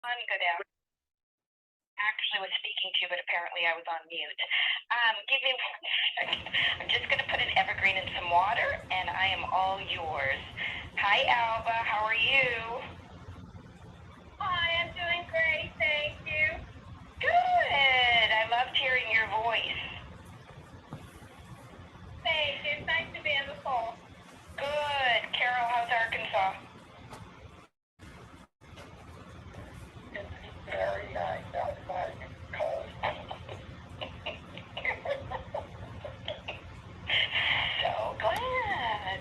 Good afternoon. Actually was speaking to you, but apparently I was on mute. Give me 1 second. I'm just going to put an evergreen in some water, and I am all yours. Hi, Alba. How are you? Hi, I'm doing great, thank you. Good. I loved hearing your voice. Thank you. It's nice to be on the phone. Good. Carol, how's Arkansas? It's very nice outside. It's cold. So glad.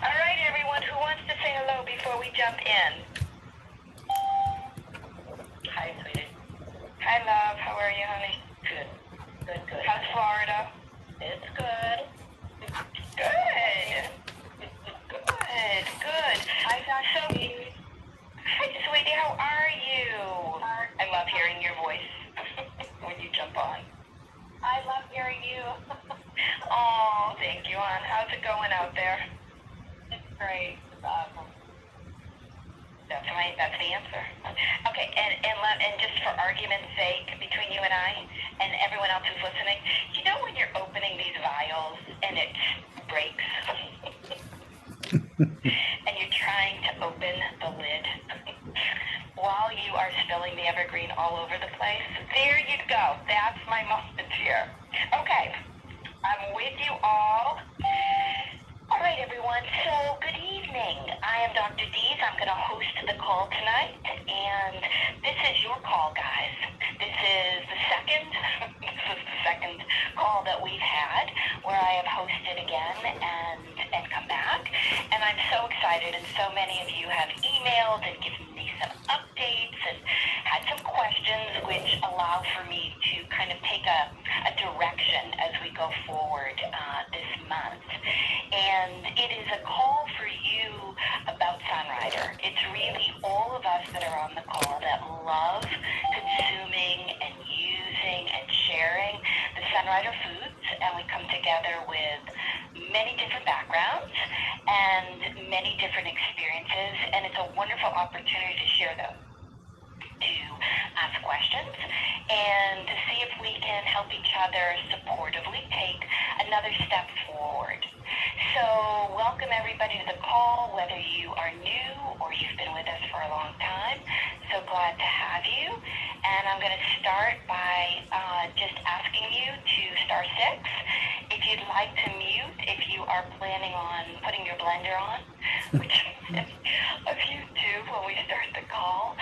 All right, everyone. Who wants to say hello before we jump in? Hi, sweetie. Hi, love. How are you, honey? Good. Good, good. How's Florida? It's good. Good. Good. Good. Hi, Dr. So, hi, sweetie. How are you? I love hearing your voice when you jump on. I love hearing you. Oh, thank you, hon. How's it going out there? It's great. It's awesome. That's the answer. Okay, and just for argument's sake, between you and I and everyone else who's listening, you know when you're opening these vials and it breaks, and you're trying to open the lid while you are spilling the evergreen all over the place? There you go. That's my moment here. Okay, I'm with you all. All right, everyone. So, good evening. I am Dr. Dees. I'm going to host the call tonight, and this is your call, guys. This is the second call that we've had where I have hosted again and come back, and I'm so excited. And so many of you have emailed and given me some updates and had some questions, which allow for me to kind of take a direction as we go forward this month. And it is a call for you about Sunrider. It's really all of us that are on the call that love consuming and using and sharing the Sunrider foods, and we come together with many different backgrounds and many different experiences, and it's a wonderful opportunity to share them, to ask questions, and to see if we can help each other supportively take another step forward. So welcome everybody to the call, whether you are new or you've been with us for a long time. So glad to have you. And I'm going to start by just asking you to star 6 if you'd like to mute, if you are planning on putting your blender on, which a few do when we start the call.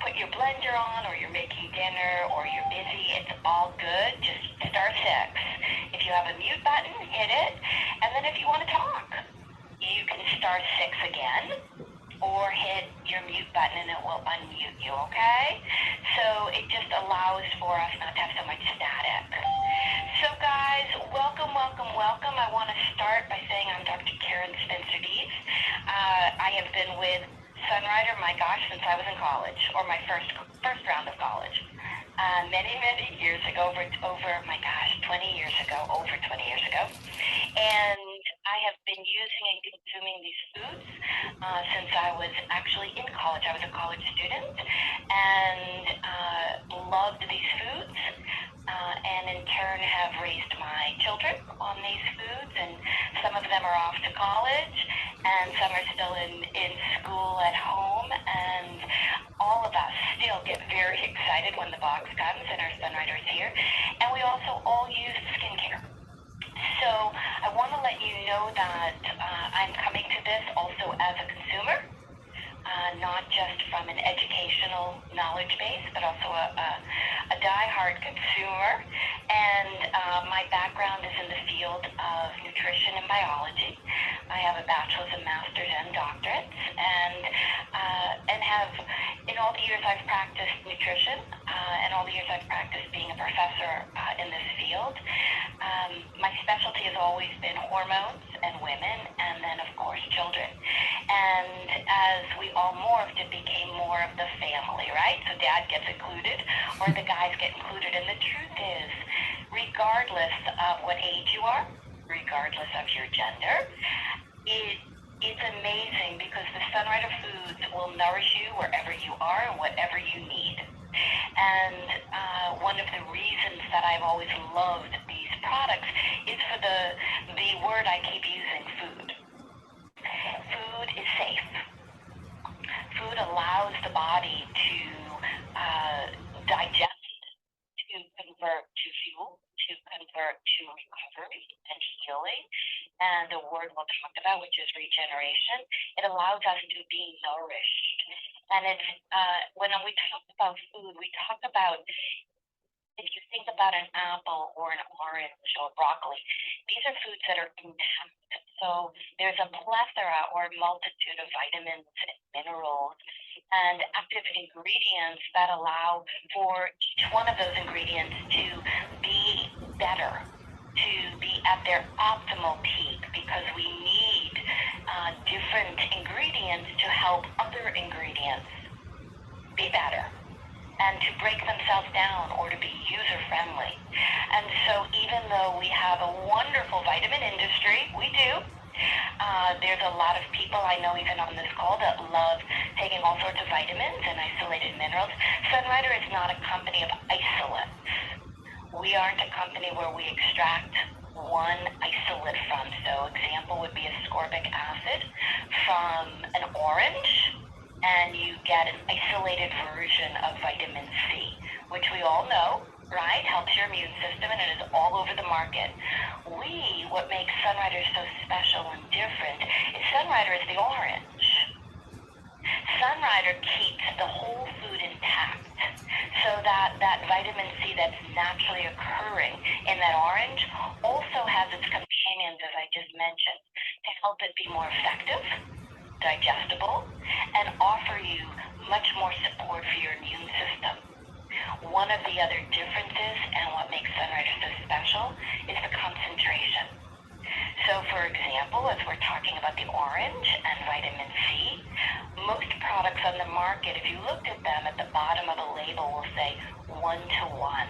Put your blender on, or you're making dinner, or you're busy. It's all good. Just star 6. If you have a mute button, hit it. And then if you want to talk, you can star 6 again, or hit your mute button and it will unmute you, okay? So it just allows for us not to have so much static. So guys, welcome, welcome, welcome. I want to start by saying I'm Dr. Karen Spencer Dees. I have been with Sunrider, my gosh, since I was in college, or my first round of college. Many years ago, over my gosh, 20 years ago, over 20 years ago. And I have been using and consuming these foods since I was actually in college. I was a college student and loved these foods, and in turn have raised my children on these foods, and some of them are off to college, and some are still in school at home, and all of us still get very excited when the box comes and our Sunrider is here, and we also all use skincare. So I want to let you know that I'm coming to this also as a consumer, not just from an educational knowledge base, but also a diehard consumer. And my background is in the field of nutrition and biology. I have a bachelor's, a master's, and doctorates, and have, in all the years I've practiced nutrition, and all the years I've practiced being a professor in this field, my specialty has always been hormones and women, and then of course children. And as we all morphed, it became more of the family, right? So dad gets included, or the guys get included. And the truth is, regardless of what age you are, regardless of your gender, it's amazing because the Sunrider foods will nourish you wherever you are and whatever you need. And one of the reasons that I've always loved these products is for the word I keep using, food. Food is safe. Food allows the body to digest, to convert to fuel, to convert to recovery and healing, and the word we'll talk about, which is regeneration. It allows us to be nourished. And it's when we talk about food, we talk about, if you think about an apple or an orange or broccoli, these are foods that are intact. So there's a plethora or multitude of vitamins and minerals and active ingredients that allow for each one of those ingredients to be better, to be at their optimal peak, because we need different ingredients to help other ingredients be better and to break themselves down or to be user-friendly. And so even though we have a wonderful vitamin industry, we do, there's a lot of people I know even on this call that love taking all sorts of vitamins and isolated minerals. Sunrider is not a company of isolates. We aren't a company where we extract one isolate from. So example would be ascorbic acid from an orange, and you get an isolated version of vitamin C, which we all know, right, helps your immune system, and it is all over the market. What makes Sunrider so special and different is Sunrider is the orange. Sunrider keeps the whole food intact, so that vitamin C that's naturally occurring in that orange also has its companions, as I just mentioned, to help it be more effective, digestible, and offer you much more support for your immune system. One of the other differences and what makes Sunrider so special is the concentration. So for example, as we're talking about the orange and vitamin C, most products on the market, if you looked at them, at the bottom of a label will say 1-to-1,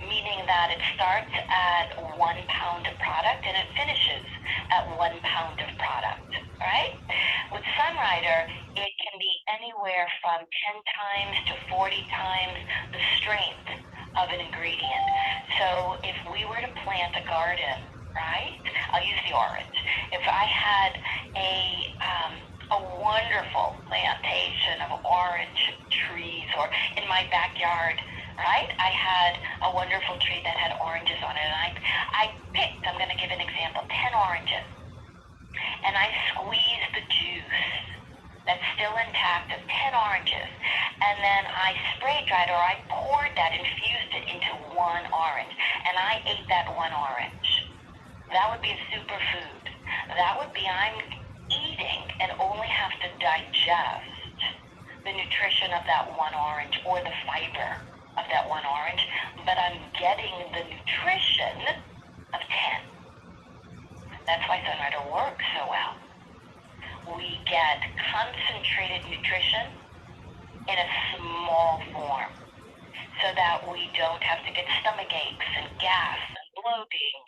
meaning that it starts at 1 pound of product and it finishes at 1 pound of product, right? With Sunrider, it can be anywhere from 10 times to 40 times the strength of an ingredient. So if we were to plant a garden, right? I'll use the orange. If I had a wonderful plantation of orange trees, or in my backyard, right? I had a wonderful tree that had oranges on it, and I picked, I'm going to give an example, 10 oranges, and I squeezed the juice that's still intact of 10 oranges, and then I spray dried, or I poured that, infused it into one orange, and I ate that one orange. That would be a superfood. That would be, I'm eating and only have to digest the nutrition of that one orange or the fiber of that one orange, but I'm getting the nutrition of 10. That's why Sunrider works so well. We get concentrated nutrition in a small form, so that we don't have to get stomach aches and gas and bloating,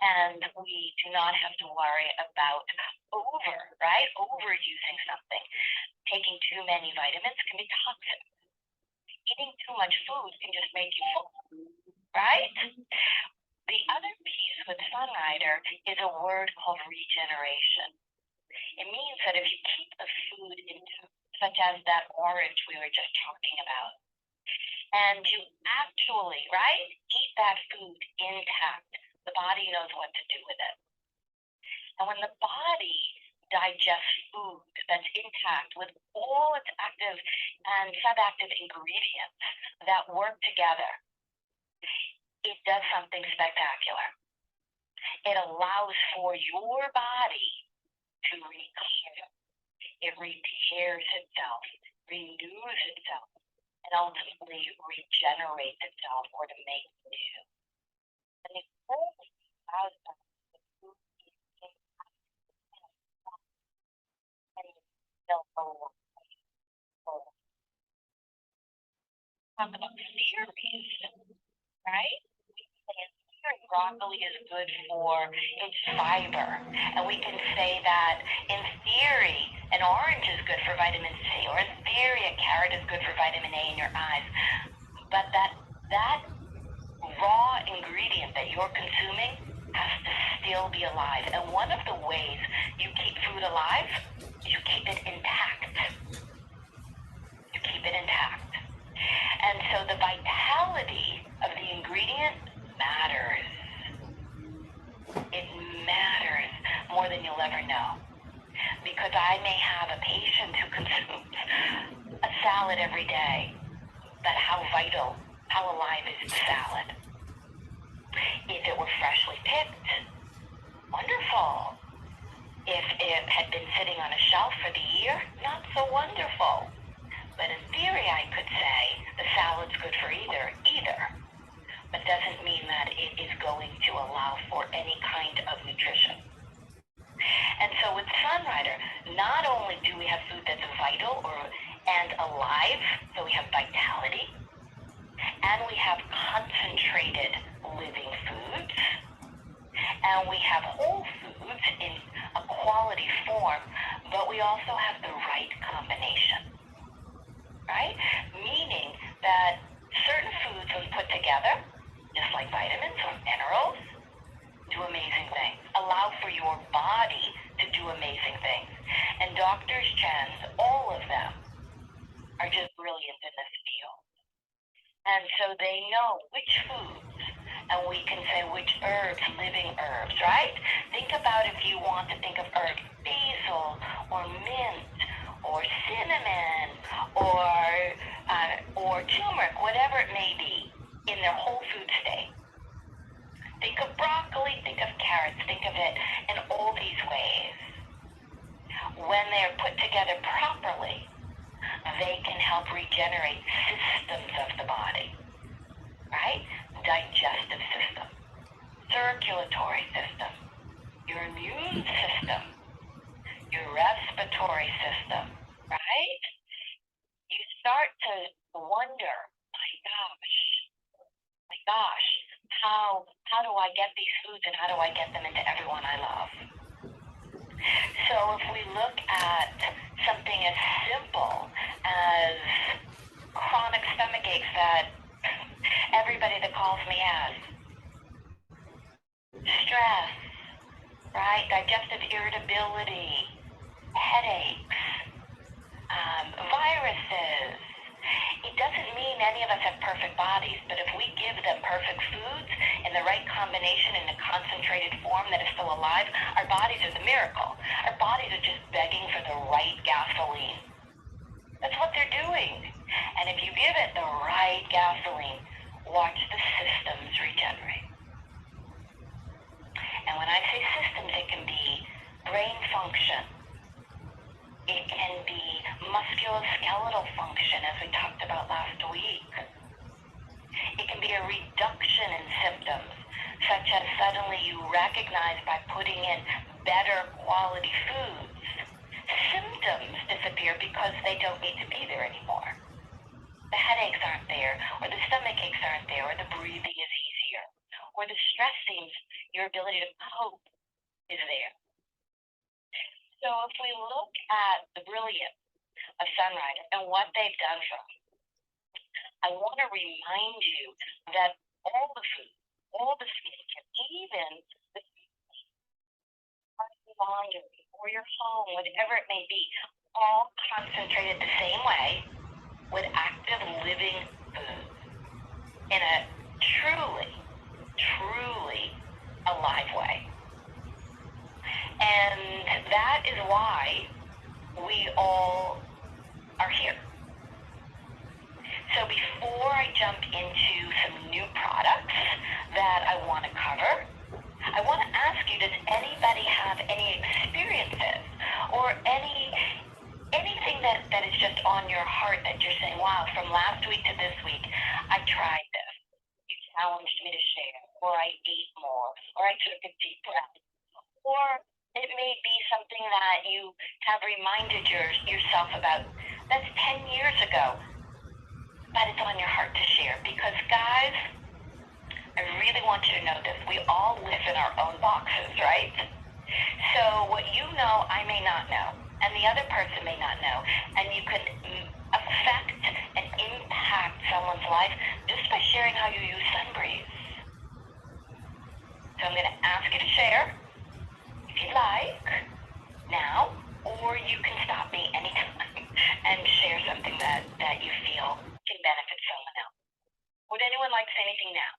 and we do not have to worry about overusing something. Taking too many vitamins can be toxic. Eating too much food can just make you full, right? The other piece with Sunrider is a word called regeneration. It means that if you keep the food intact, such as that orange we were just talking about, and you actually, right, eat that food intact, the body knows what to do with it. And when the body digests food that's intact with all its active and subactive ingredients that work together, it does something spectacular. It allows for your body to recover. It repairs itself, renews itself, and ultimately regenerates itself, or to make new. And the only allows us to move and build a life. Talk about theories, right? We can say in theory broccoli is good for its fiber, and we can say that in theory an orange is good for vitamin C, or in theory a carrot is good for vitamin A in your eyes. but that raw ingredient that you're consuming has to still be alive. And one of the ways you keep food alive is you keep it intact. You keep it intact. And so the vitality of the ingredient matters. It matters more than you'll ever know. Because I may have a patient who consumes a salad every day, but how vital, how alive is the salad? If it were freshly picked, wonderful. If it had been sitting on a shelf for the year, not so wonderful. But in theory, I could say the salad's good for either, but doesn't mean that it is going to allow for any kind of nutrition. And so with Sunrider, not only do we have food that's vital and alive, so we have vitality, and we have concentrated living foods, and we have whole foods in a quality form, but we also have the right combination, right? Meaning that certain foods, when put together, just like vitamins or minerals, do amazing things, allow for your body to do amazing things. And doctors, Chens, all of them are just brilliant in this field. And so they know which foods, and we can say which herbs, living herbs, right? Think about if you want to think of herbs, basil or mint or cinnamon or turmeric, whatever it may be, in their whole food state. Think of broccoli, think of carrots, think of it in all these ways. When they're put together properly, they can help regenerate systems of the body, right? Digestive system, circulatory system, your immune system, your respiratory system, right? You start to wonder, my gosh, how do I get these foods and how do I get them into everyone I love? So if we look at something as simple as chronic stomach aches that everybody that calls me has, stress, right, digestive irritability, headaches, viruses. It doesn't mean any of us have perfect bodies, but if we give them perfect foods in the right combination in a concentrated form that is still alive, our bodies are the miracle. Our bodies are just begging for the right gasoline. That's what they're doing. And if you give it the right gasoline, watch the systems regenerate. And when I say systems, it can be brain function. It can be musculoskeletal function, as we talked about last week. It can be a reduction in symptoms, such as suddenly you recognize by putting in better quality foods, symptoms disappear because they don't need to be there anymore. The headaches aren't there, or the stomach aches aren't there, or the breathing is easier, or the stress seems, your ability to cope is there. So if we look at the brilliance of Sunrider and what they've done for us, I want to remind you that all the food, all the skincare, even the laundry or your home, whatever it may be, all concentrated the same way with active living foods in a truly alive way. And that is why we all are here. So before I jump into some new products that I want to cover, I want to ask you, does anybody have any experiences or anything that is just on your heart that you're saying, wow, from last week to this week, I tried this. You challenged me to share, or I ate more, or I took a deep breath, or it may be something that you have reminded yourself about that's 10 years ago, but it's on your heart to share. Because guys, I really want you to know this. We all live in our own boxes, right? So what you know, I may not know, and the other person may not know, and you can affect and impact someone someone's life just by sharing how you use Sunbreeze. So I'm going to ask you to share, if you'd like, now, or you can stop me anytime and share something that you feel can benefit someone else. Would anyone like to say anything now?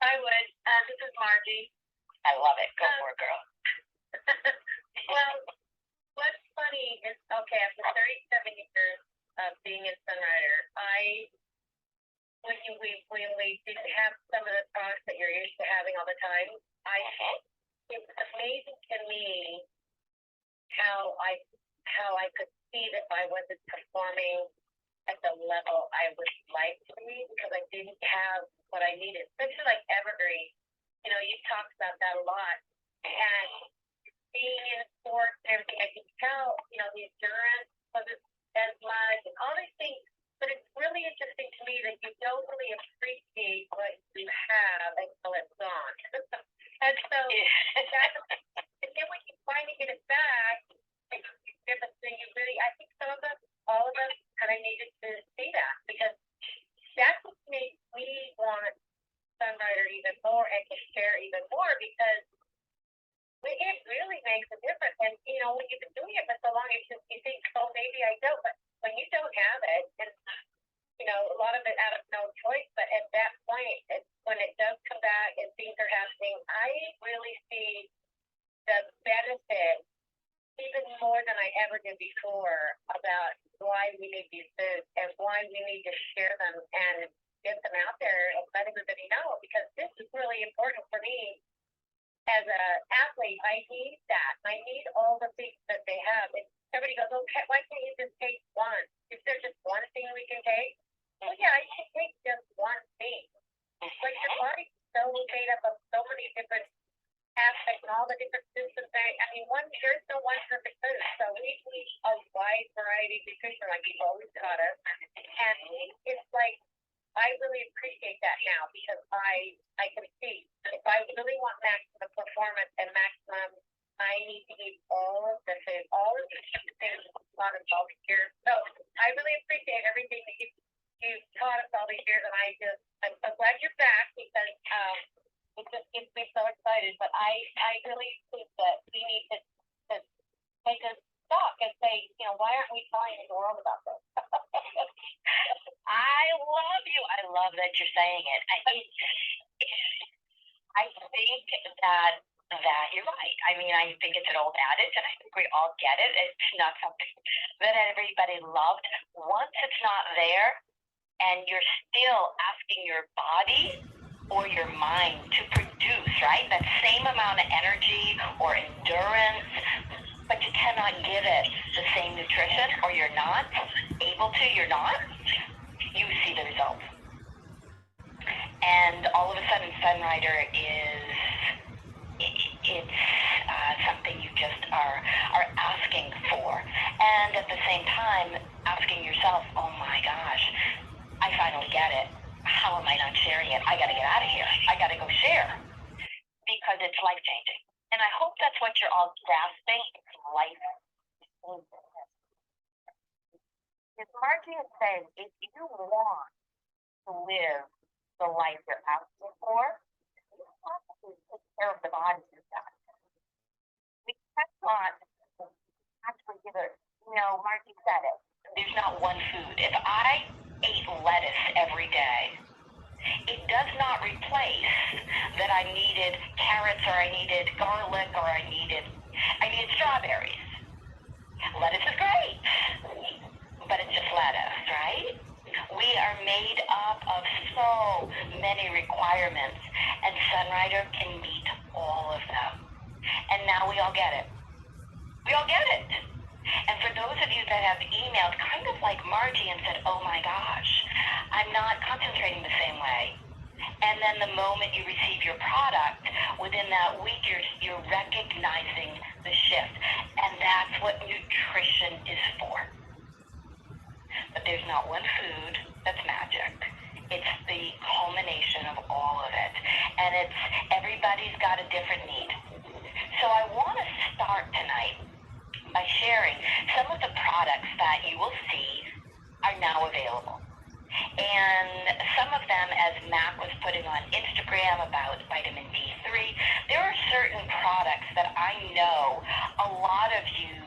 I would. This is Margie. I love it. Go for it, girl. Well, what's funny is, okay, after 37 years of being in Sunrider, when we didn't have some of the products that you're used to having all the time, it was amazing to me how I could see that I wasn't performing at the level I would like to be because I didn't have what I needed, especially like Evergreen. You know, you talked about that a lot. And being in sports and everything, I can tell, you know, the endurance wasn't as much and all these things. But it's really interesting to me that you don't really appreciate what you have until it's gone. And so, and then when you finally get it back, it's different thing. You really, I think some of us, all of us, kind of needed to see that because that's what makes me want Sunrider even more and to share even more because it really makes a difference. And, you know, when you've been doing it for so long, you think, oh, maybe I don't. But when you don't have it, and, you know, a lot of it out of no choice, but at that point, when it does come back and things are happening, I really see the benefit even more than I ever did before about why we need these foods and why we need to share them and get them out there and let everybody know because this is really important for me as an athlete. I need that. I need all the things that they have. And everybody goes, okay, why can't you just take one? Is there just one thing we can take? Well, yeah, I can take just one thing. But your body's so made up of so many different aspects and all the different systems. I mean, there's no one perfect food. So we need a wide variety of nutrition like you've always taught us. And it's like, I really appreciate that now because I can see if I really want maximum performance and maximum, I need to eat all of the food, all of these things not involved here. So I really appreciate everything that you've taught us all these years, and I'm so glad you're back because it just gets me so excited. But I really think that we need to take a stock and say, you know, why aren't we telling the world about this? I love you. I love that you're saying it. I think that you're right. I mean, I think it's an old adage, and I think we all get it. It's not something that everybody loved. Once it's not there, and you're still asking your body or your mind to produce, right, that same amount of energy or endurance, but you cannot give it the same nutrition, or you're not able to, you see the results. And all of a sudden, Sunrider it's something you just are asking for. And at the same time, asking yourself, oh my gosh, I finally get it. How am I not sharing it? I got to get out of here. I got to go share because it's life-changing. And I hope that's what you're all grasping. It's life-changing. As Margie is saying, if you want to live the life you're asking for, you have to take care of the body you've got. We cannot actually give it, you know, Margie said it. There's not one food. If I ate lettuce every day, it does not replace that I needed carrots or I needed garlic or I needed strawberries. Lettuce is great, but it's just lettuce, right? We are made up of so many requirements, and Sunrider can meet all of them. And now we all get it. We all get it. And for those of you that have emailed kind of like Margie and said, oh my gosh, I'm not concentrating the same way. And then the moment you receive your product, within that week, you're recognizing the shift. And that's what nutrition is for. But there's not one food that's magic. It's the culmination of all of it. And everybody's got a different need. So I want to start tonight by sharing some of the products that you will see are now available. And some of them, as Mac was putting on Instagram about vitamin D3, there are certain products that I know a lot of you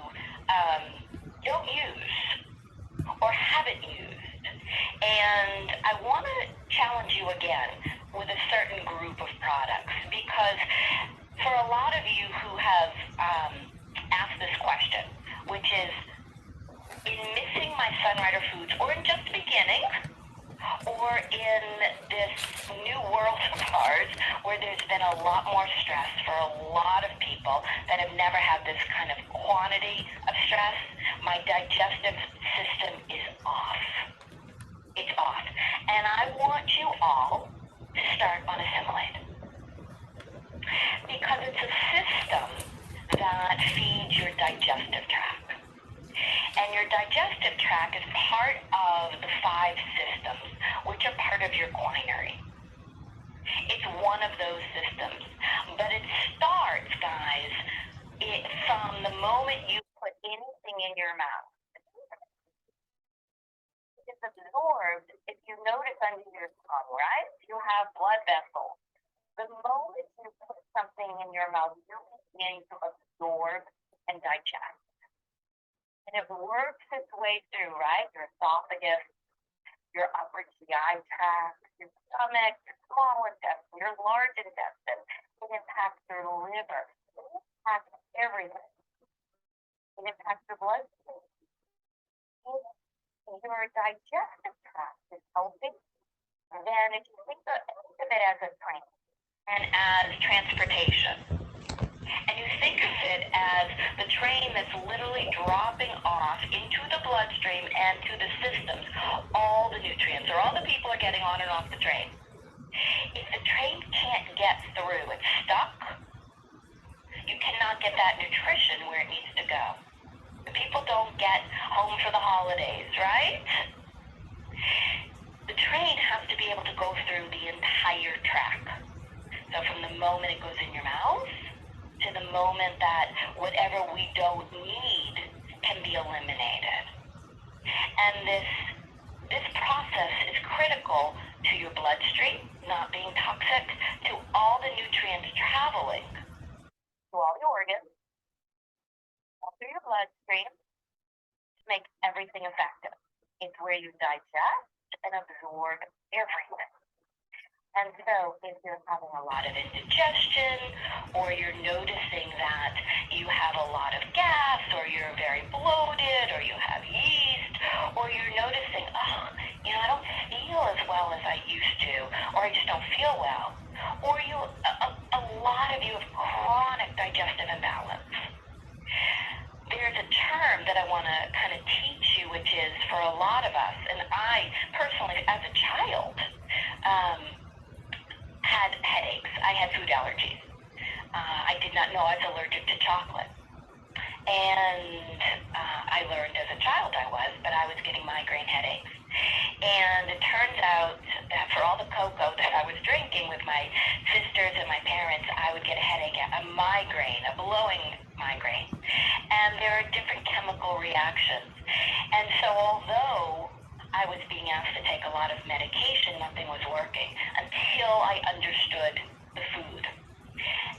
don't use or haven't used. And I want to challenge you again with a certain group of products, because for a lot of you who have asked this question, which is, in missing my Sunrider foods, or in just beginning, or in this new world of ours where there's been a lot more stress for a lot of people that have never had this kind of quantity of stress, my digestive system is off. It's off. And I want you all to start on Assimilate, because it's a system that feeds your digestive tract. And your digestive tract is part of the 5 systems, which are part of your quinary. It's one of those systems. But it starts, guys, from the moment you put anything in your mouth. It's absorbed, if you notice under your tongue, right? You have blood vessels. The moment you put something in your mouth, you're beginning to absorb and digest. And it works its way through, right? Your esophagus, your upper GI tract, your stomach, your small intestine, your large intestine. It impacts your liver. It impacts everything. It impacts your bloodstream. If your digestive tract is healthy, then if you think of it as a train and as transportation, and you think of it as the train that's literally dropping off into the bloodstream and to the systems all the nutrients, or all the people are getting on and off the train. If the train can't get through, it's stuck, you cannot get that nutrition where it needs to go. The people don't get home for the holidays, right? The train has to be able to go through the entire track. So from the moment it goes in your mouth to the moment that whatever we don't need can be eliminated. And this process is critical to your bloodstream not being toxic, to all the nutrients traveling to all the organs, all through your bloodstream, to make everything effective. It's where you digest and absorb everything. And so if you're having a lot of indigestion, or you're noticing that you have a lot of gas, or you're very bloated, or you have yeast, or you're noticing, I don't feel as well as I used to, or I just don't feel well, or a lot of you have chronic digestive imbalance. There's a term that I want to kind of teach you, which is for a lot of us, and I personally, as a child, had headaches. I had food allergies. I did not know I was allergic to chocolate. And I learned as a child I was, but I was getting migraine headaches. And it turns out that for all the cocoa that I was drinking with my sisters and my parents, I would get a headache, a migraine, a blowing migraine. And there are different chemical reactions. And so although I was being asked to take a lot of medication, nothing was working until I understood the food.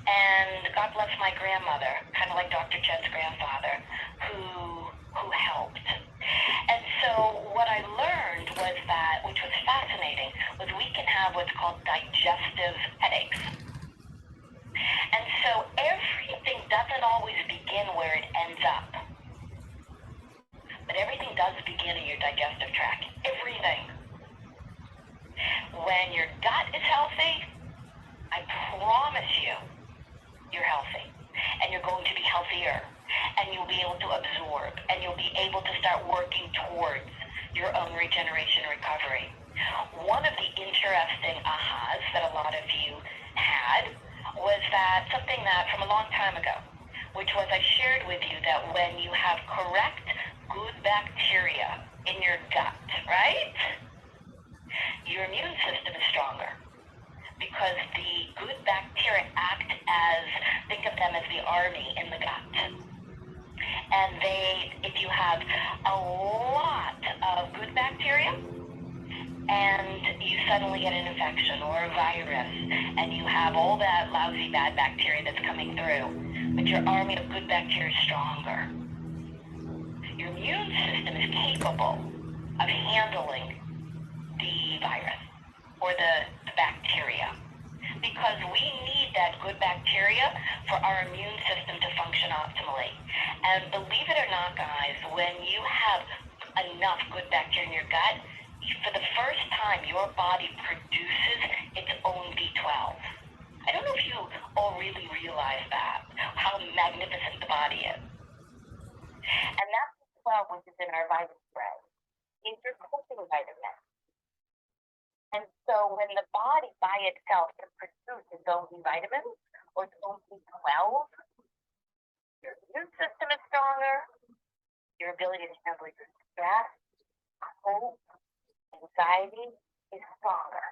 And God bless my grandmother, kind of like Dr. Chen's grandfather, who helped. And so what I learned was that, which was fascinating, was we can have what's called digestive headaches. And so everything doesn't always begin where it ends up. But everything does begin in your digestive tract. Everything. When your gut is healthy, I promise you're healthy. And you're going to be healthier. And you'll be able to absorb. And you'll be able to start working towards your own regeneration and recovery. One of the interesting ahas that a lot of you had was that something that from a long time ago, which was I shared with you that when you have correct good bacteria in your gut, right? Your immune system is stronger because the good bacteria act as, think of them as the army in the gut. And if you have a lot of good bacteria, and you suddenly get an infection or a virus, and you have all that lousy bad bacteria that's coming through, but your army of good bacteria is stronger. Your immune system is capable of handling the virus or the bacteria, because we need that good bacteria for our immune system to function optimally. And believe it or not, guys, when you have enough good bacteria in your gut, for the first time, your body produces its own B12. I don't know if you all really realize that, how magnificent the body is. And that B12, which is in our vitamin bread, is your coping vitamin. And so when the body by itself can produce its own B vitamins or its own B12, your immune system is stronger, your ability to handle your stress, hope, anxiety is stronger.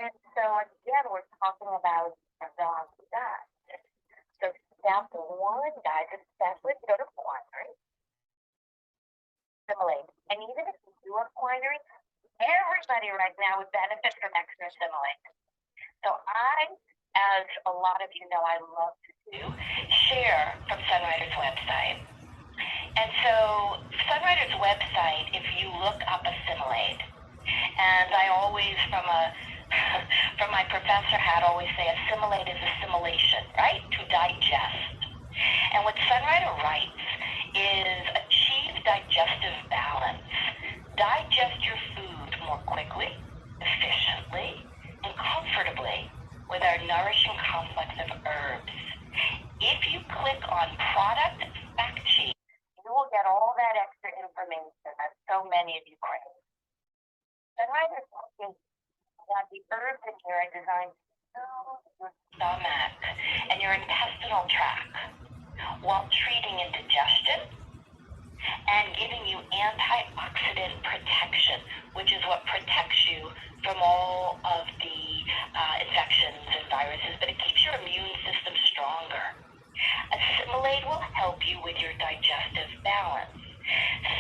And so again, we're talking about the gut. So step one, guys, especially if you go to quinine, assimilate. And even if you do have quinine, everybody right now would benefit from extra assimilate. So I, as a lot of you know, I love to do, share from Sunrider's website. And so Sunrider's website, if you look up assimilate, and I always, from my professor hat, always say assimilate is assimilation, right? To digest. And what Sunrider writes is achieve digestive balance. Digest your food more quickly, efficiently, and comfortably with our nourishing complex of herbs. If you click on product fact sheet, you will get all that extra information that so many of you crave. Sunrider is talking that the herbs in here are designed to soothe your stomach and your intestinal tract while treating indigestion and giving you antioxidant protection, which is what protects you from all of the infections and viruses, but it keeps your immune system stronger. Assimilate will help you with your digestive balance.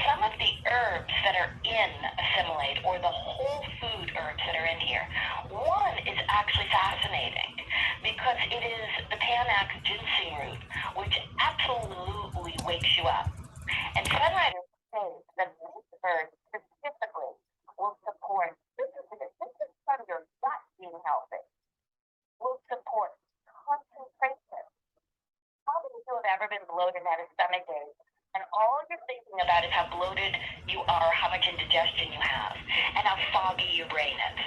Some of the herbs that are in Assimilate, or the whole food herbs that are in here, one is actually fascinating because it is the Panax ginseng root, which absolutely wakes you up. And Sunrider says that this herb specifically will support, this is from your gut being healthy, will support concentration. How many of you have ever been bloated and had a stomach ache, and all you're thinking about is how bloated you are, how much indigestion you have, and how foggy your brain is?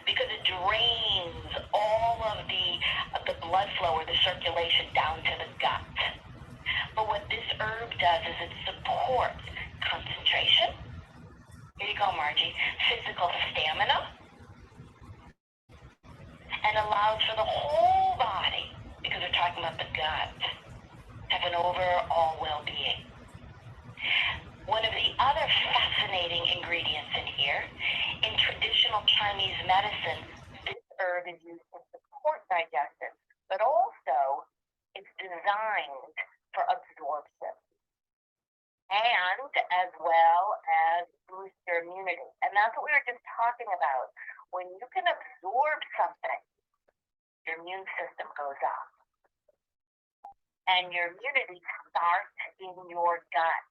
Because it drains all of the blood flow or the circulation down to the gut. But what this herb does is it supports concentration. Here you go, Margie. Physical stamina. And allows for the whole body, because we're talking about the gut, to have an overall well-being. One of the other fascinating ingredients in here, in traditional Chinese medicine, this herb is used to support digestion, but also it's designed for absorption and as well as boost your immunity. And that's what we were just talking about. When you can absorb something, your immune system goes up. And your immunity starts in your gut.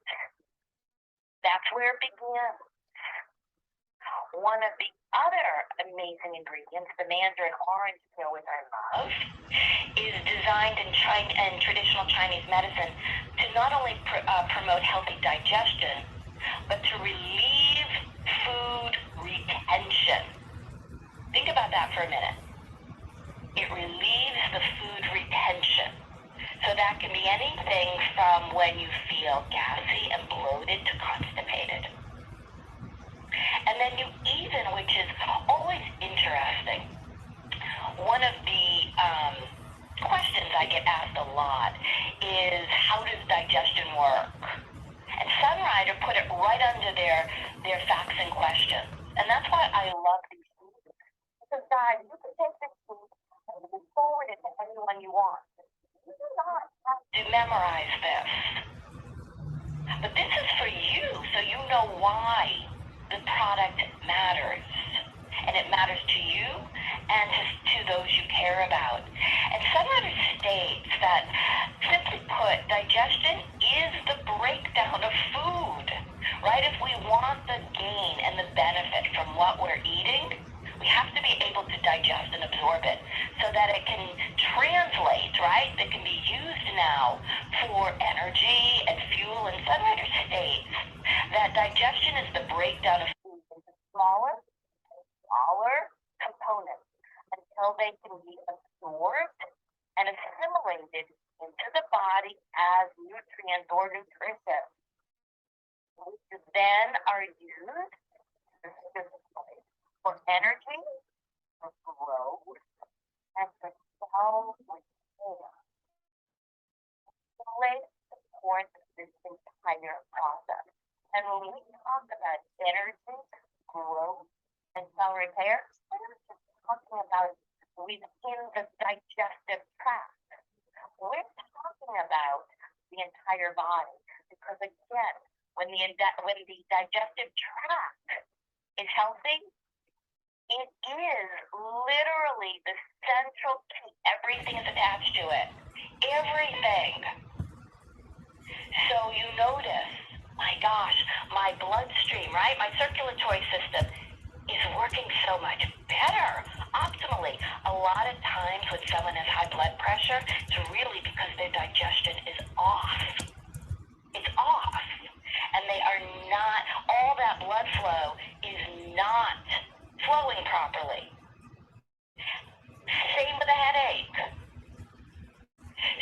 That's where it begins. One of the other amazing ingredients, the mandarin orange peel, which I love, is designed in traditional Chinese medicine to not only promote healthy digestion, but to relieve food retention. Think about that for a minute. It relieves the food retention. So that can be anything from when you feel gassy and bloated to constipated. And then you even, which is always interesting, one of the questions I get asked a lot is, how does digestion work? And Sunrider put it right under their facts and questions. And that's why I love these foods. Because guys, you can take this food and you can forward it to anyone you want. You do not have to memorize this. But this is for you, so you know why and to those you care about. And Sunrider states that, simply put, digestion is the breakdown of food, right? If we want the gain and the benefit from what we're eating, we have to be able to digest and absorb it so that it can translate, right? That can be used now for energy and fuel. And Sunrider states that digestion is the breakdown of food into smaller components until they can be absorbed and assimilated into the body as nutrients or nutrition, which then are used specifically for energy, for growth, and for cell repair. Stimulate supports this entire process. And when we talk about energy, growth, and cell repair, we're not just talking about within the digestive tract. We're talking about the entire body. Because again, when the digestive tract is healthy, it is literally the central key. Everything is attached to it. Everything. So you notice, my gosh, my bloodstream, right? My circulatory system is working so much better, optimally. A lot of times when someone has high blood pressure, it's really because their digestion is off. It's off. And they are not, all that blood flow is not flowing properly. Same with a headache.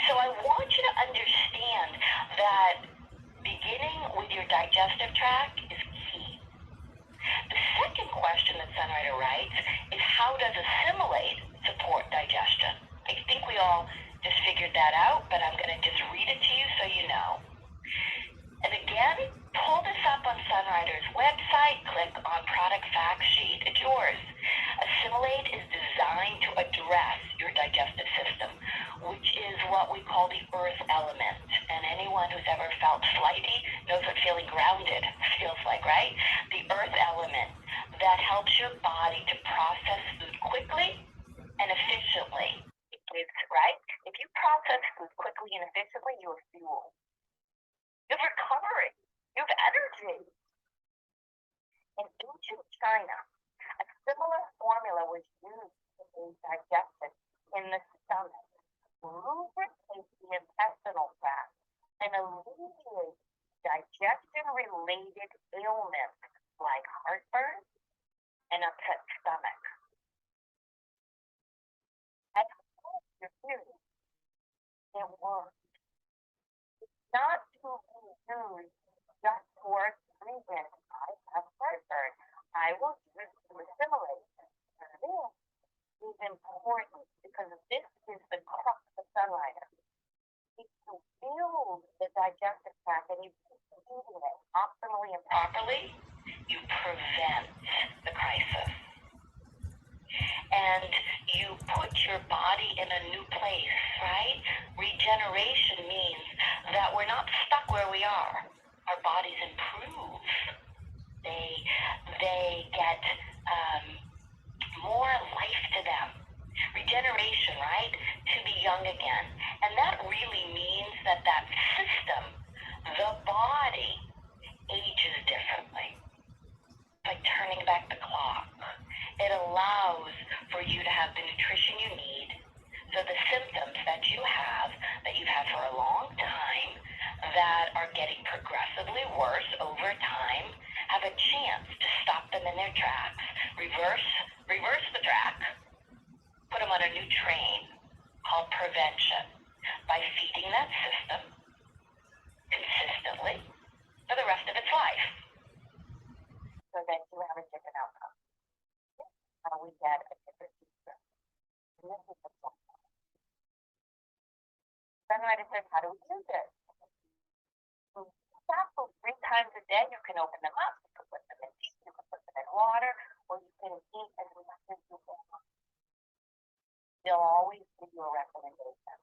So I want you to understand that beginning with your digestive tract is key. The second question that Sunrider writes is, how does assimilate support digestion? I think we all just figured that out, but I'm going to just read it to you so you know. And again, pull this up on Sunrider's website, click on product fact sheet. It's yours. Assimilate is designed to address your digestive system, which is what we call the earth element. And anyone who's ever felt flighty knows what feeling grounded feels like, right? The earth element that helps your body to process food quickly and efficiently. It's, right? If you process food quickly and efficiently, you have fuel. You have recovery. You have energy. In ancient China, a similar formula was used to aid digestion in the stomach, lubricate the intestinal tract, and alleviate digestion-related ailments like heartburn and upset stomach. At your theory, it works. Not to be used just for treatment. I have heartburn. I will use it to assimilate. This is important because this is the crux of Sunrider. If you build the digestive tract and you keep eating it optimally and properly, you prevent the crisis. And you put your body in a new place, right? Regeneration means that we're not stuck where we are. Our bodies improve. They get more life to them. Regeneration, right? To be young again. And that really means that system, the body, ages differently. Like turning back the clock. It allows for you to have the nutrition you need, so the symptoms that you've had for a long time, that are getting progressively worse over time, have a chance to stop them in their tracks, reverse the track, put them on a new train called prevention by feeding that system consistently for the rest of its life. So that you have a different outcome. We get a different future. And this is the point. Sunrider says, how do we do this? Capsules 3 times a day. You can open them up. You can put them in tea. You can put them in water, or you can eat as much as you want. They'll always give you a recommendation.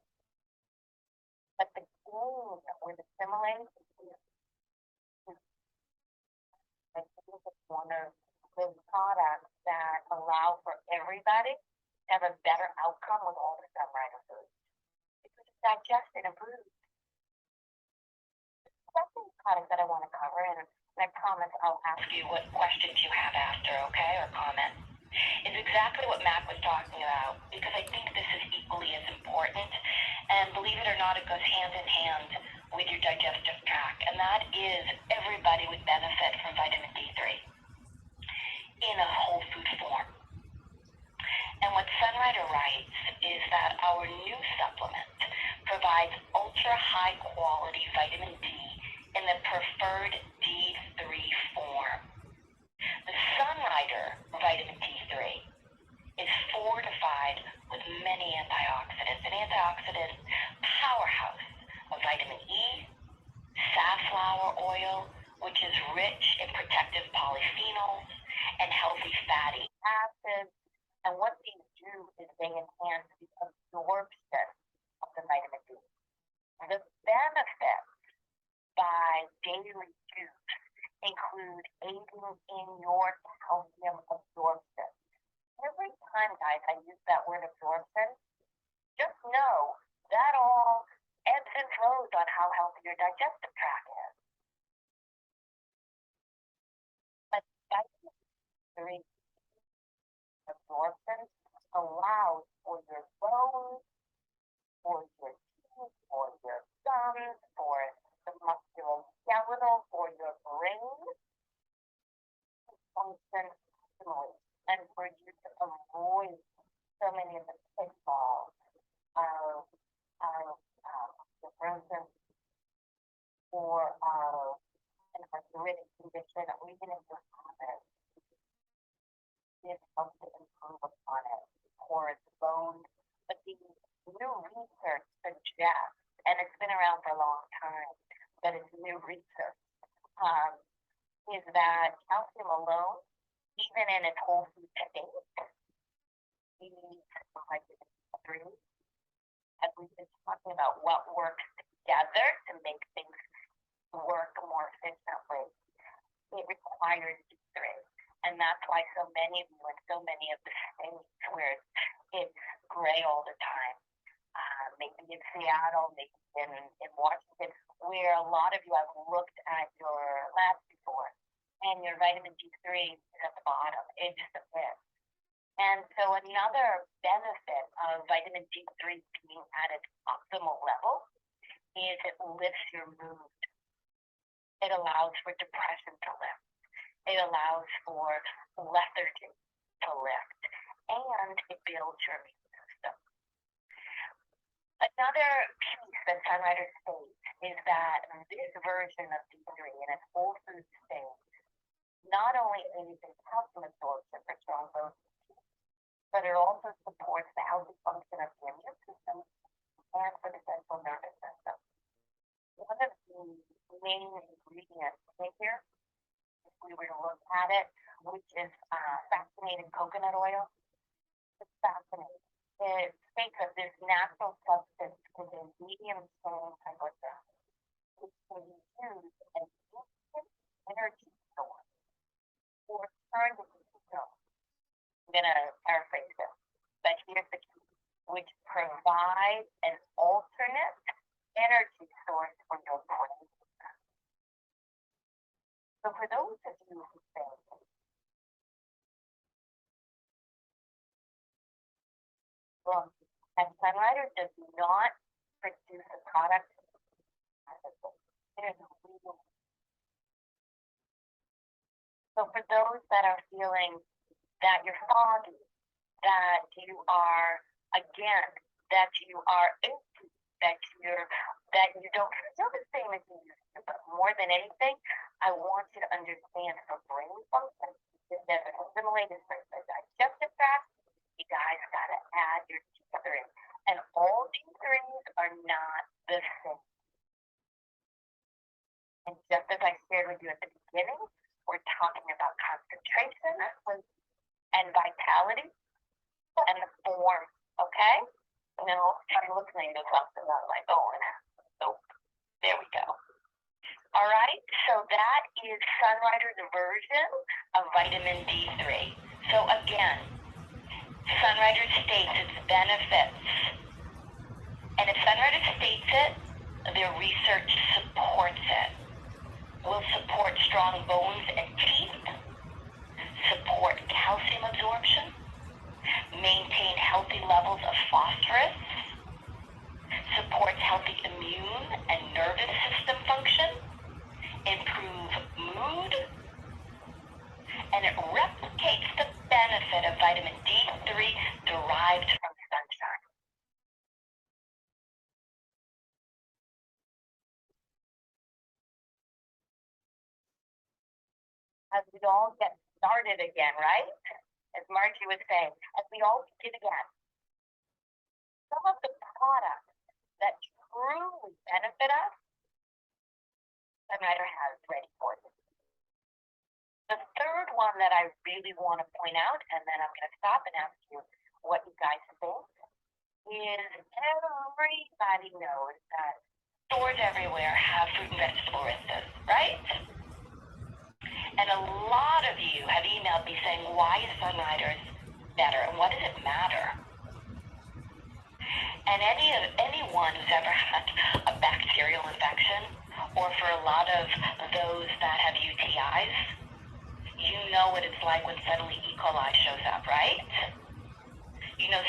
But the gain with assimilating is, I think it's one of those products that allow for everybody to have a better outcome with all the Sunrider foods because it's digested and improved. The second product that I want to cover, and I promise I'll ask You what questions you have after, okay, or comments, is exactly what Mac was talking about, because I think this is equally as important, and believe it or not, it goes hand in hand with your digestive tract, and that is everybody would benefit from vitamin D3 in a whole food form. And what Sunrider writes is that our new supplement provides ultra high quality vitamin D in the preferred D3 form. The Sunrider vitamin D3 is fortified with many antioxidants, an antioxidant powerhouse of vitamin E, safflower oil, which is rich in protective polyphenols and healthy fatty acids. And what these do is they enhance the absorption of the vitamin D. The benefits by daily use include aiding in your calcium absorption. Every time, guys, I use that word absorption, just know that all ebbs and flows on how healthy your digestive tract is. But vitamin D3 absorption allows for your bones, for your teeth, for your gums, for the musculoskeletal, for your brain to function optimally, and for you to avoid so many of the pitfalls of cirrhosis or an arthritic condition, or even if you have it. It helps to improve upon it, for its bones. But the new research suggests, and it's been around for a long time, but it's new research, is that calcium alone, even in its whole food state, needs vitamin D3. As we've been talking about what works together to make things work more efficiently, it requires D3. And that's why so many of you in so many of the states where it's gray all the time, maybe in Seattle, maybe in Washington, where a lot of you have looked at your labs before, and your vitamin D3 is at the bottom. It's just a bit. And so another benefit of vitamin D3 being at its optimal level is it lifts your mood. It allows for depression to lift. It allows for lethargy to lift, and it builds your immune system. Another piece that Sunrider states is that this version of D3 in its whole food state not only aids in calcium absorption for strong bones, but it also supports the healthy function of the immune system and for the central nervous system. One of the main ingredients in here, if we were to look at it, which is fractionated coconut oil, it's fascinating. It states that this natural substance contains medium chain triglycerides, which can be used as instant energy source or turn to ketones. I'm going to paraphrase this, but here's the key, which provides an alternate energy source for your brain. So for those of you who think, well, and Sunrider does not produce a product, there's a reason. So for those that are feeling that you're foggy, that you are, again, that you are empty, that you don't feel the same as you used to, but more than anything, I want you to understand for brain function, that assimilated for the digestive tract, you guys gotta add your D3. And all D3s are not the same. And just as I shared with you at the beginning, we're talking about concentration and vitality and the form, okay? And then I'm listening to something I'm like, oh, so there we go. All right, so that is Sunrider's version of vitamin D3. So again, Sunrider states its benefits. And if Sunrider states it, their research supports it. Will support strong bones and teeth, support calcium absorption, maintain healthy levels of phosphorus, supports healthy immune and nervous system function, improve mood, and it replicates the benefit of vitamin D3 derived from sunshine. As we all get started again, right? As Margie was saying, as we all begin again, some of the products that truly benefit us, Sunrider has ready for you. The third one that I really want to point out, and then I'm going to stop and ask you what you guys think, is everybody knows that stores everywhere have fruit and vegetable rinses, right? And a lot of you have emailed me saying, why is Sunrider's better and what does it matter? And anyone who's ever had a bacterial infection, or for a lot of those that have UTIs, you know what it's like when suddenly E. coli shows up, right? You know,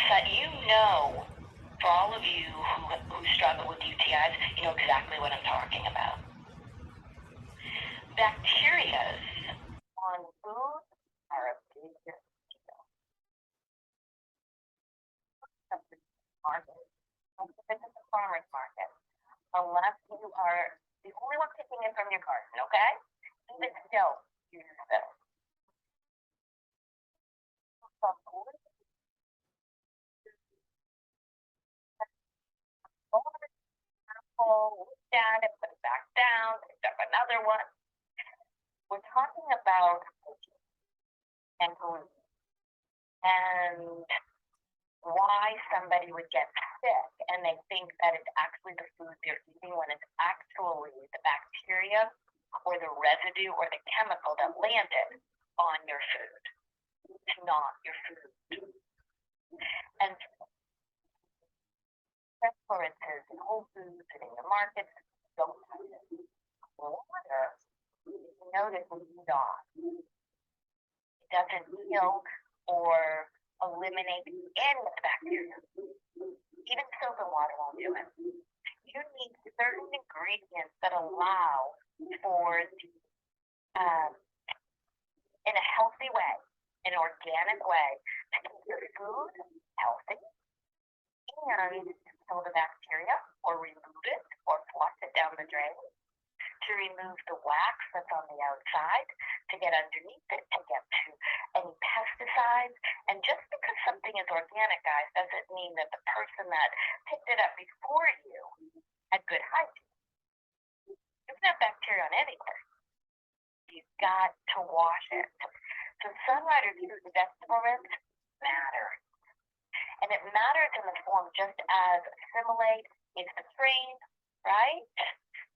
for all of you who struggle with UTIs, you know exactly what I'm talking about. Bacterias on food are a big deal. Market. This is the farmer's market. Unless you are the only one picking it from your garden, okay? Even still, use this. Some food. Looked at it, put it back down, picked up another one. We're talking about and gluten and why somebody would get sick and they think that it's actually the food they're eating when it's actually the bacteria or the residue or the chemical that landed on your food. It's not your food. And restaurants and Whole Foods and in the markets don't have it. Water, you notice it's not. It doesn't kill or eliminate any of the bacteria. Even soap and water won't do it. You need certain ingredients that allow for in a healthy way, an organic way, to keep your food healthy and kill the bacteria or remove it or flush it down the drain, to remove the wax that's on the outside, to get underneath it, to get to any pesticides. And just because something is organic, guys, doesn't mean that the person that picked it up before you had good hygiene. You can have bacteria on anything. You've got to wash it. So Sunrider fruit and vegetable rinse matters. And it matters in the form just as assimilate is the cream, right?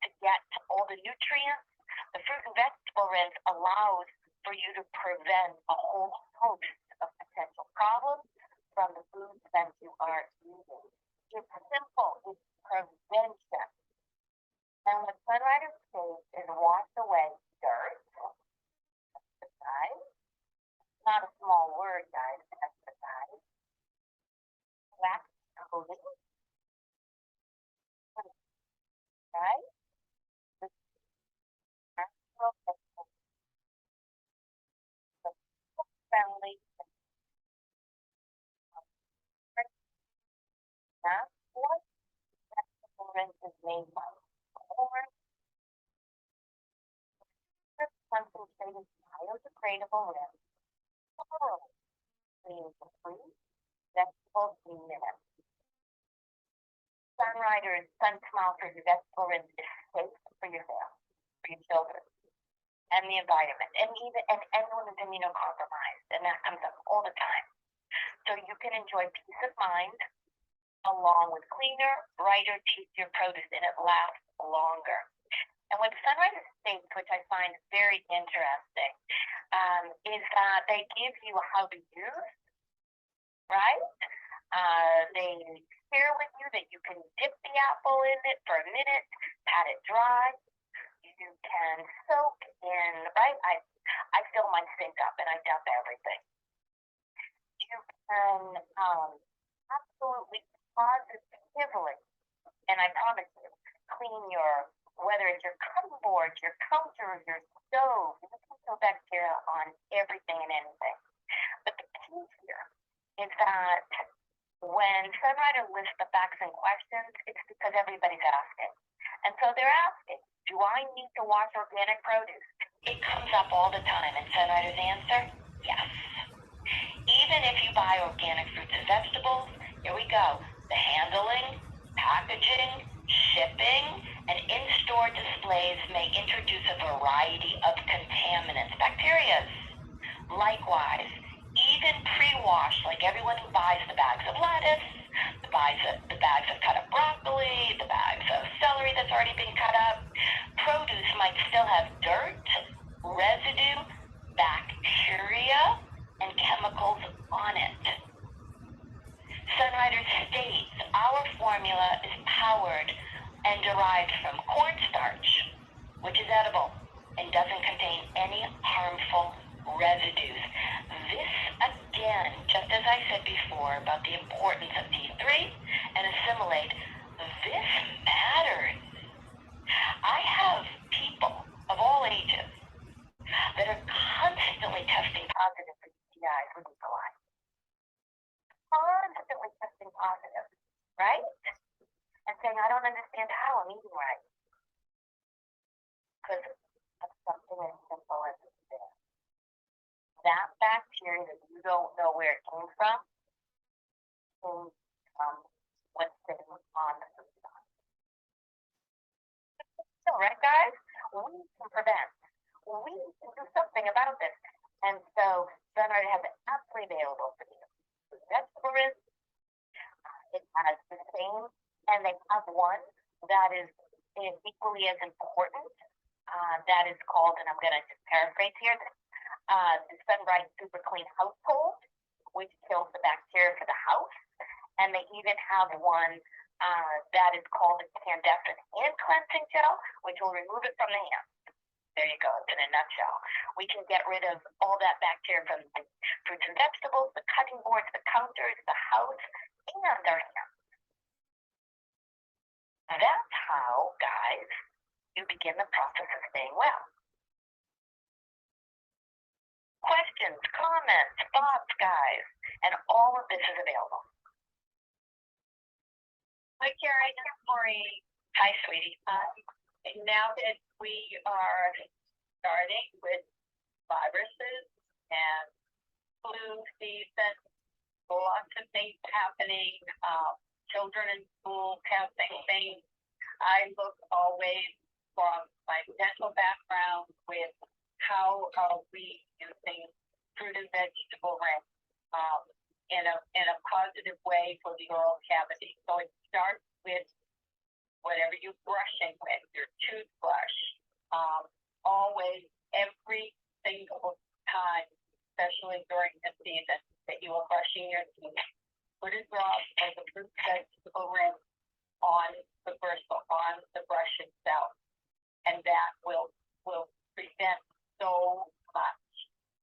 To get all the nutrients. The fruit and vegetable rinse allows for you to prevent a whole host of potential problems from the foods that you are eating. It's simple. It's prevention. And what Sunrider says is wash away dirt, pesticide. Not a small word, guys, pesticide. Wax coating. Right? Friendly. That's what vegetable rinse is made by. Corn, concentrated biodegradable rinse. Thoroughly clean the fruit, vegetables in minutes. Sunrider's Sun Smile for your vegetable rinse is safe for your family, for your children, and the environment, and anyone who's immunocompromised, and that comes up all the time. So you can enjoy peace of mind along with cleaner, brighter, tastier produce, and it lasts longer. And what Sunrider states, which I find very interesting, is that they give you how to use right? They share with you that you can dip the apple in it for a minute, pat it dry. You can soak in, right? I fill my sink up and I dump everything. You can absolutely positively, and I promise you, clean your, whether it's your cutting board, your counter, your stove, you can kill bacteria on everything and anything. But the key here is that when Sunrider lists the facts and questions, it's because everybody's asking. And so they're asking, do I need to wash organic produce? It comes up all the time, and Sunrider's answer, yes. Even if you buy organic fruits and vegetables, here we go. The handling, packaging, shipping, and in-store displays may introduce a variety of contaminants, bacteria. Likewise, even pre-washed, like everyone who buys the bags of lettuce, the bags of cut up broccoli, the bags of celery that's already been cut up, produce might still have dirt, residue, bacteria, and chemicals on it. Sunrider states our formula is powered and derived from cornstarch, which is edible and doesn't contain any harmful residues. This, again, just as I said before about the importance of D3 and assimilate, this matters. I have people of all ages that are constantly testing Positive for UTIs with E. coli. Constantly testing positive, right? And saying, I don't understand how I'm eating right. Because of something as simple as this. That bacteria that you don't know where it came from what's sitting on the food. So, right, guys? We can prevent. We can do something about this. And so, Sunrider has it absolutely available for you. Vegetable rinse, it has the same, and they have one that is equally as important. That is called, and I'm going to just paraphrase here, the Sunrider Super Clean Household, which kills the bacteria for the house. And they even have one that is called the Candescent Hand Cleansing Gel, which will remove it from the hands. There you go, in a nutshell. We can get rid of all that bacteria from the fruits and vegetables, the cutting boards, the counters, the house, and our hands. That's how, guys, you begin the process of staying well. Questions, comments, thoughts, guys, and all of this is available. Hi, Karen. It's Maureen. Hi, sweetie. Now that we are starting with viruses and flu season, lots of things happening, children in school testing things, I look always from my dental background with how are we using fruit and vegetable rinse in a positive way for the oral cavity. So it starts with whatever you're brushing with, your toothbrush, always, every single time, especially during the season that you are brushing your teeth, put a drop of the fruit vegetable rinse on the bristle, on the brush itself, and that will prevent so much.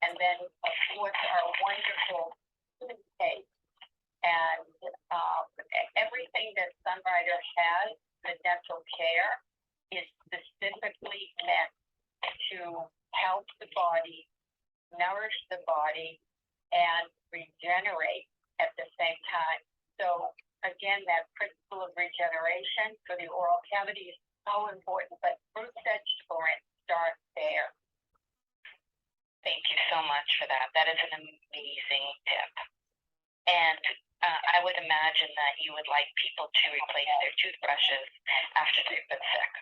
And then, of course, our wonderful toothpaste and everything that Sunrider has, the dental care, is specifically meant to help the body, nourish the body, and regenerate at the same time. So again, that principle of regeneration for the oral cavity is so important, but fruit vegetable rinse starts there. Thank you so much for that. That is an amazing tip. And I would imagine that you would like people to replace their toothbrushes after they've been sick.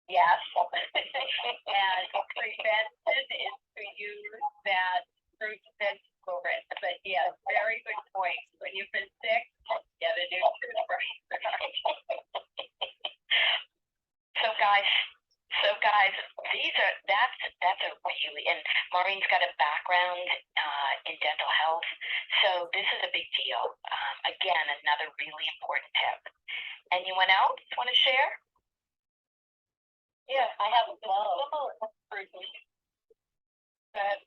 Yes. And prevention is to use that fruit vegetable rinse. But yes, very good point. When you've been sick, get a new toothbrush. So guys, that's a really, and Maureen's got a background in dental health. So this is a big deal. Again, another really important tip. Anyone else want to share? Yeah, I have a similar fruit. That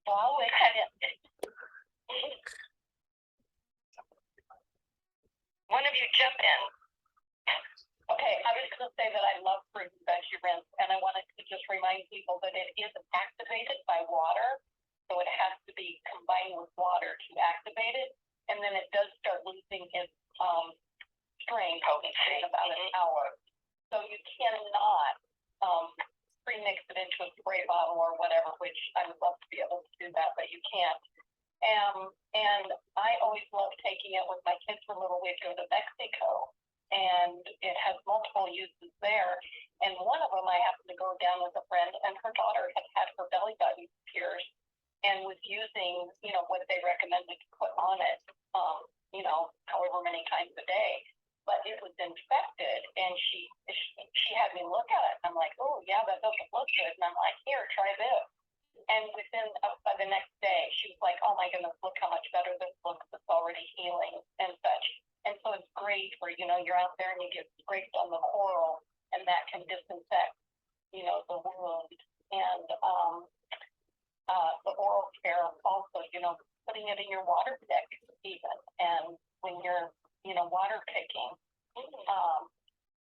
wow, One of you jump in. okay, I was going to say that I love fruit and veggie rinse, and I wanted to just remind people that it is activated by water, so it has to be combined with water to activate it, and then it does start losing its strength Potency. in about an hour. So you cannot pre-mix it into a spray bottle or whatever, which I would love to be able to do that, but you can't. And I always love taking it with my kids from little. We go to Mexico, and it has multiple uses there. And one of them, I happened to go down with a friend, and her daughter had her belly button pierced and was using, what they recommended to put on it, however many times a day. But it was infected, and she had me look at it. I'm like, oh yeah, that doesn't look good. And I'm like, here, try this. And by the next day, she was like, oh my goodness, look how much better this looks. It's already healing and such. And so it's great where, you're out there and you get scraped on the coral, and that can disinfect, the wound. And the oral care also, putting it in your water pick even. And when you're, water picking,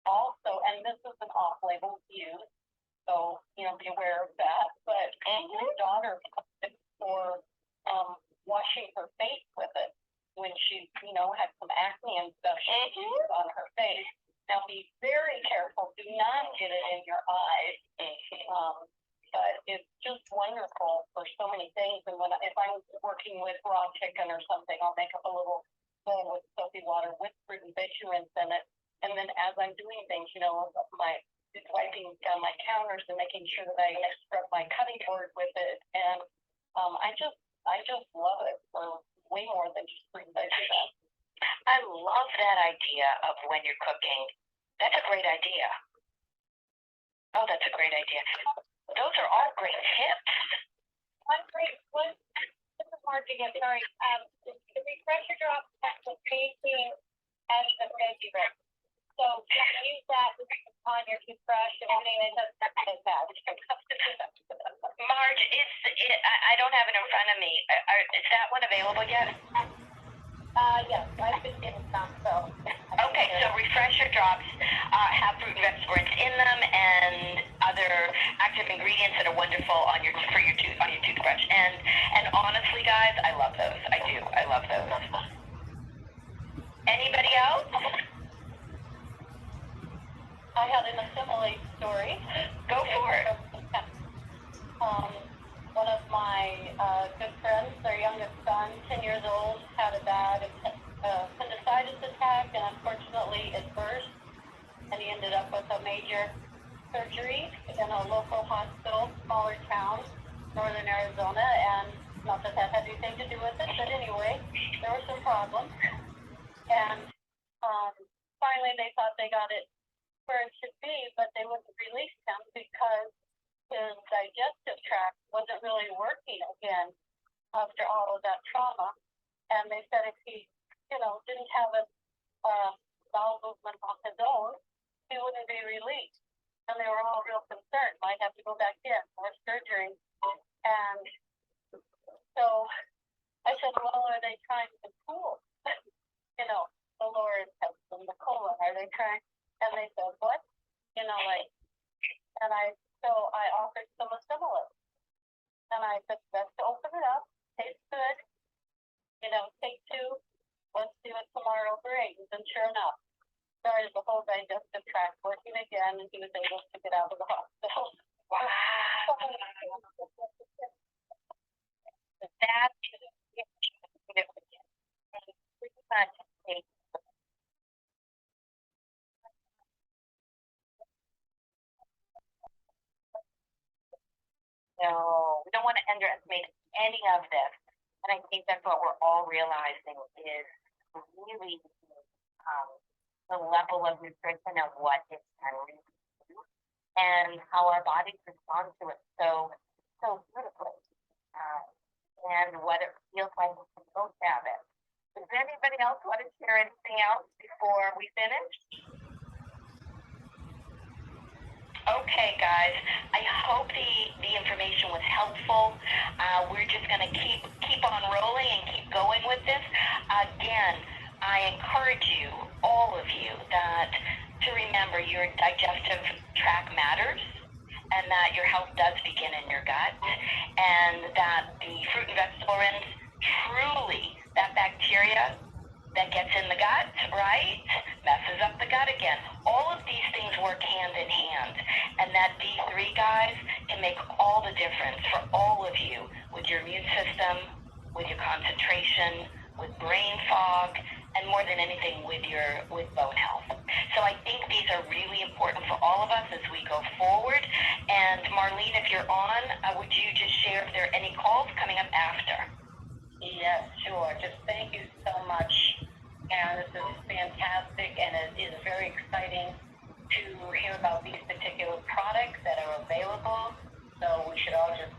also, and this is an off-label use, so, be aware of that. But my daughter for washing her face with it when she, had some acne and stuff she used on her face. Now, be very careful. Do not get it in your eyes. But it's just wonderful for so many things. And if I'm working with raw chicken or something, I'll make up a little bowl with soapy water with fruit and veggie rinse in it. And then as I'm doing things, my wiping down my counters and making sure that I scrub my cutting board with it. And I just love it for way more than just fruit and veggie rinse. I love that idea of when you're cooking. That's a great idea. Oh, that's a great idea. Those are all great tips. This is Margie again, sorry. The refresher drop has the same thing as the veggie rinse. So you can use that on your toothbrush. It doesn't have bad. Marge, I don't have it in front of me. Is that one available yet? Yes, I've been getting some, so. Okay, so refresher drops have fruit and vegetables in them and other active ingredients that are wonderful on your toothbrush. And honestly, guys, I love those. I do. I love those. Anybody else? I had an assimilate story. Go for it. One of my good friends, their youngest son, 10 years old, had a bad appendicitis attack, and unfortunately it burst, and he ended up with a major surgery in a local hospital, smaller town, northern Arizona, and not that that had anything to do with it, but anyway, there were some problems. And finally they thought they got it where it should be, but they wouldn't release him because his digestive tract wasn't really working again after all of that trauma. And they said if he, didn't have a bowel movement on his own, he wouldn't be released. And they were all real concerned, might have to go back in for surgery. And so I said, well, are they trying to cool, the lower intestine, the colon? Are they trying? And they said, what? So I offered some assimilate. And I said, let's open it up, tastes good, take two, let's do it tomorrow brains. And sure enough, started the whole digestive tract working again, and he was able to get out of the hospital. Wow. That is significant. No, we don't want to underestimate any of this. And I think that's what we're all realizing is really the level of nutrition and what it can lead to and how our bodies respond to it. So so beautifully, and what it feels like to both have it. Does anybody else want to share anything else before we finish? Okay, guys. I hope the information was helpful. We're just going to keep on rolling and keep going with this. Again, I encourage you, all of you, that to remember your digestive tract matters, and that your health does begin in your gut, and that the fruit and vegetable rinse truly, that bacteria that gets in the gut, right, messes up the gut again. All of these things work hand in hand, and that D3, guys, can make all the difference for all of you with your immune system, with your concentration, with brain fog, and more than anything with bone health. So I think these are really important for all of us as we go forward. And Marlene, if you're on, would you just share if there are any calls coming up after? Yes, sure. Just thank you so much, Karen. This is fantastic, and it is very exciting to hear about these particular products that are available. So we should all just